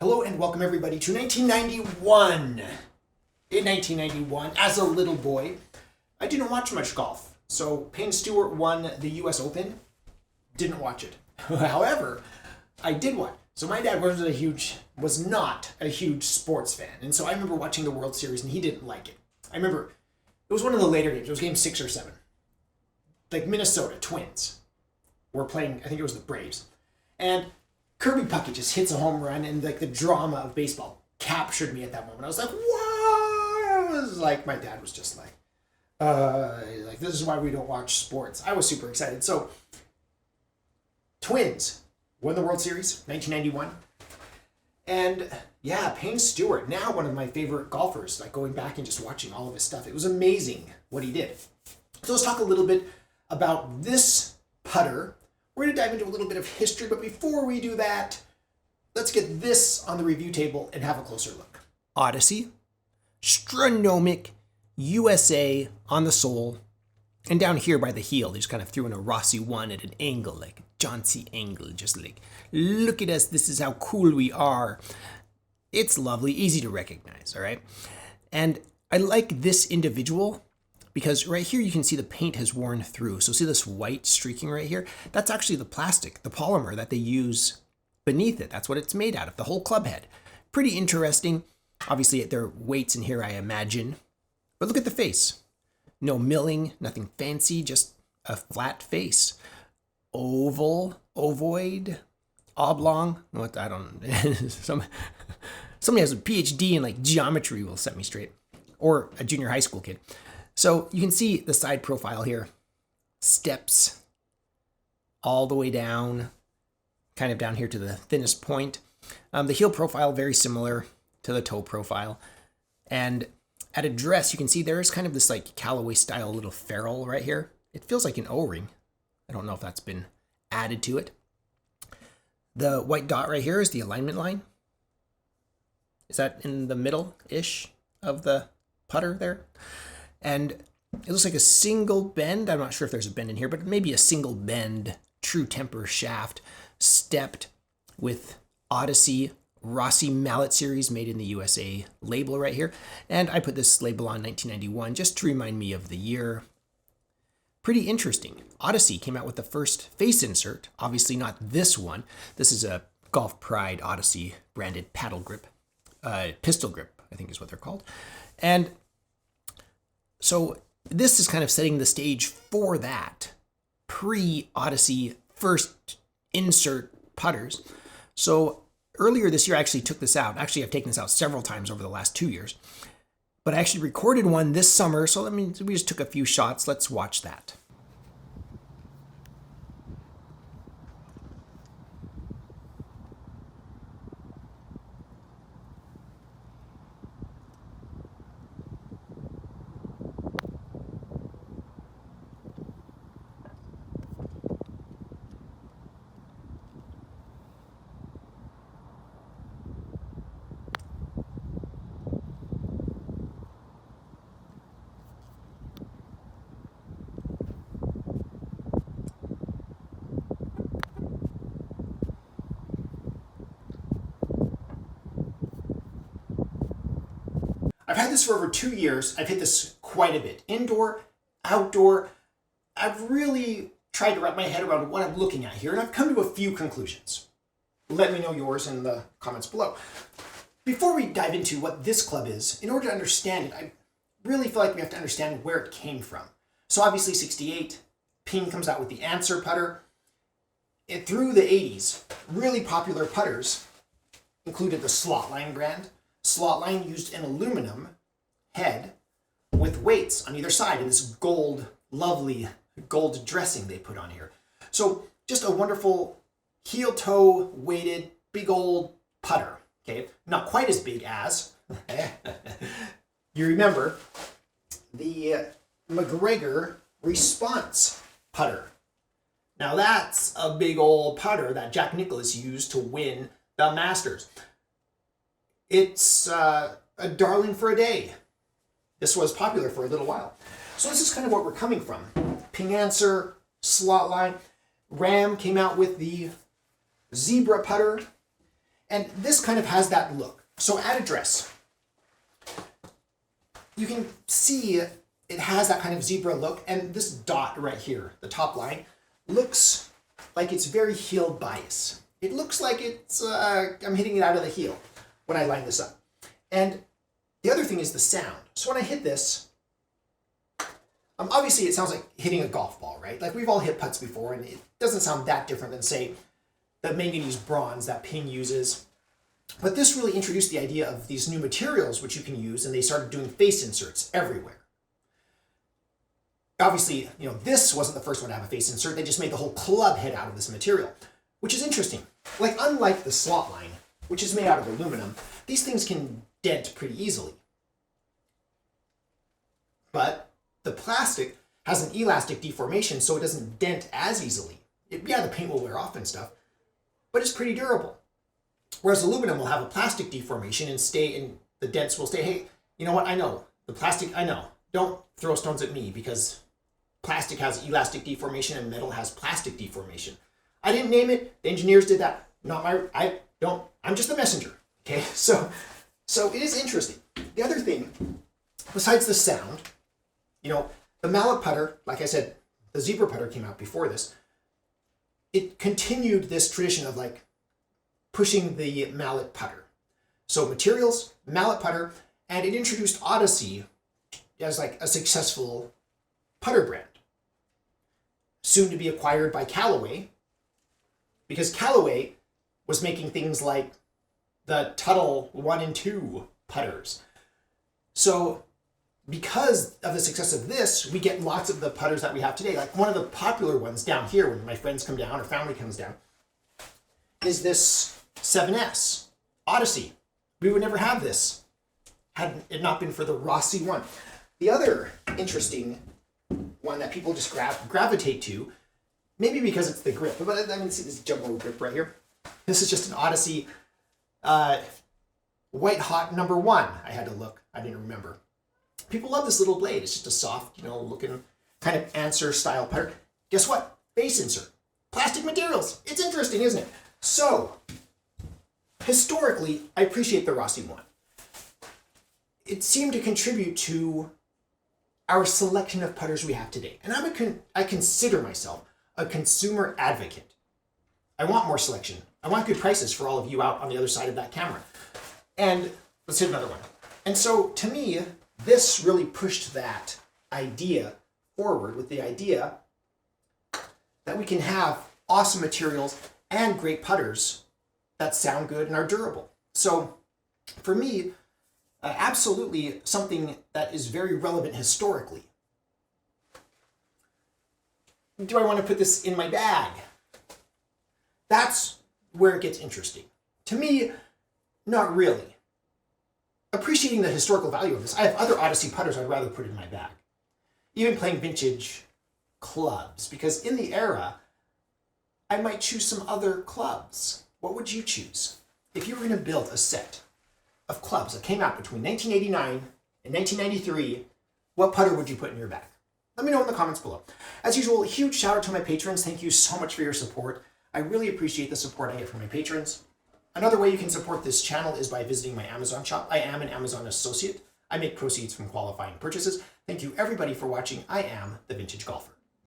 Hello and welcome everybody to 1991. In 1991, as a little boy, I didn't watch much golf. So Payne Stewart won the US Open. Didn't watch it. However, I did watch. So my dad was not a huge sports fan. And so I remember watching the World Series and he didn't like it. I remember it was one of the later games. It was game 6 or 7. Like Minnesota Twins were playing, I think it was the Braves. And Kirby Puckett just hits a home run, and like the drama of baseball captured me at that moment. I was like, "What?" It was like my dad was just like this is why we don't watch sports. I was super excited. So, Twins won the World Series, 1991, and yeah, Payne Stewart, now one of my favorite golfers. Like going back and just watching all of his stuff, it was amazing what he did. So let's talk a little bit about this putter. We're going to dive into a little bit of history, but before we do that, let's get this on the review table and have a closer look. Odyssey, Stronomic, USA on the sole, and down here by the heel, they just kind of threw in a Rossie 1 at an angle, like a John C. angle, just like, look at us, this is how cool we are. It's lovely, easy to recognize, all right? And I like this individual because right here you can see the paint has worn through. So see this white streaking right here? That's actually the plastic, the polymer that they use beneath it. That's what it's made out of, the whole club head. Pretty interesting. Obviously there are weights in here, I imagine. But look at the face. No milling, nothing fancy, just a flat face. Oval, ovoid, oblong. What, I don't know. Somebody has a PhD in like geometry will set me straight. Or a junior high school kid. So you can see the side profile here, steps all the way down, kind of down here to the thinnest point. The heel profile, very similar to the toe profile. And at address, you can see there is kind of this like Callaway style little ferrule right here. It feels like an O-ring. I don't know if that's been added to it. The white dot right here is the alignment line. Is that in the middle-ish of the putter there? And it looks like a single bend. I'm not sure if there's a bend in here, but maybe a single bend true temper shaft stepped with Odyssey Rossie Mallet Series made in the USA label right here. And I put this label on 1991 just to remind me of the year. Pretty interesting. Odyssey came out with the first face insert. Obviously not this one. This is a Golf Pride Odyssey branded paddle grip. Pistol grip, I think is what they're called. And so this is kind of setting the stage for that pre-Odyssey first insert putters. So earlier this year, I actually took this out. Actually, I've taken this out several times over the last 2 years. But I actually recorded one this summer. So we just took a few shots. Let's watch that. I've had this for over 2 years. I've hit this quite a bit. Indoor, outdoor. I've really tried to wrap my head around what I'm looking at here, and I've come to a few conclusions. Let me know yours in the comments below. Before we dive into what this club is, in order to understand it, I really feel like we have to understand where it came from. So obviously 68, Payne comes out with the Answer putter. Through the 80s, really popular putters included the Slotline brand. Slotline used an aluminum head with weights on either side and this gold, lovely gold dressing they put on here. So just a wonderful heel-toe weighted big old putter. Okay, not quite as big as, you remember, the McGregor Response putter. Now that's a big old putter that Jack Nicklaus used to win the Masters. It's a darling for a day. This was popular for a little while. So this is kind of what we're coming from. Ping Answer, Slotline. Ram came out with the Zebra putter. And this kind of has that look. So at address, you can see it has that kind of zebra look, and this dot right here, the top line, looks like it's very heel bias. It looks like it's, I'm hitting it out of the heel when I line this up. And the other thing is the sound. So when I hit this, obviously it sounds like hitting a golf ball, right? Like we've all hit putts before, and it doesn't sound that different than, say, the manganese bronze that Ping uses. But this really introduced the idea of these new materials which you can use, and they started doing face inserts everywhere. Obviously, this wasn't the first one to have a face insert. They just made the whole club head out of this material, which is interesting. Like, unlike the slot line, which is made out of aluminum, these things can dent pretty easily. But the plastic has an elastic deformation, so it doesn't dent as easily. Yeah, the paint will wear off and stuff, but it's pretty durable. Whereas aluminum will have a plastic deformation and the dents will stay. Hey, you know what? I know. The plastic, I know. Don't throw stones at me because plastic has elastic deformation and metal has plastic deformation. I didn't name it. The engineers did that. I'm just the messenger. Okay, so it is interesting. The other thing, besides the sound, the mallet putter, like I said, the zebra putter came out before this. It continued this tradition of like pushing the mallet putter. So materials, mallet putter, and it introduced Odyssey as like a successful putter brand. Soon to be acquired by Callaway, because Callaway was making things like the Tuttle 1 and 2 putters. So because of the success of this, we get lots of the putters that we have today. Like one of the popular ones down here when my friends come down or family comes down is this 7S Odyssey. We would never have this had it not been for the Rossie one. The other interesting one that people just gravitate to, maybe because it's the grip, but I mean, see this jumbo grip right here. This is just an Odyssey White Hot number 1. I had to look. I didn't remember. People love this little blade. It's just a soft, looking kind of answer style putter. Guess what? Face insert. Plastic materials. It's interesting, isn't it? So, historically, I appreciate the Rossie one. It seemed to contribute to our selection of putters we have today. And I consider myself a consumer advocate. I want more selection. I want good prices for all of you out on the other side of that camera. And let's hit another one. And so to me, this really pushed that idea forward with the idea that we can have awesome materials and great putters that sound good and are durable. So for me, absolutely something that is very relevant historically. Do I want to put this in my bag? That's where it gets interesting. To me, not really. Appreciating the historical value of this, I have other Odyssey putters I'd rather put in my bag. Even playing vintage clubs, because in the era, I might choose some other clubs. What would you choose? If you were going to build a set of clubs that came out between 1989 and 1993, what putter would you put in your bag? Let me know in the comments below. As usual, a huge shout out to my patrons. Thank you so much for your support. I really appreciate the support I get from my patrons. Another way you can support this channel is by visiting my Amazon shop. I am an Amazon associate. I make proceeds from qualifying purchases. Thank you everybody for watching. I am the Vintage Golfer.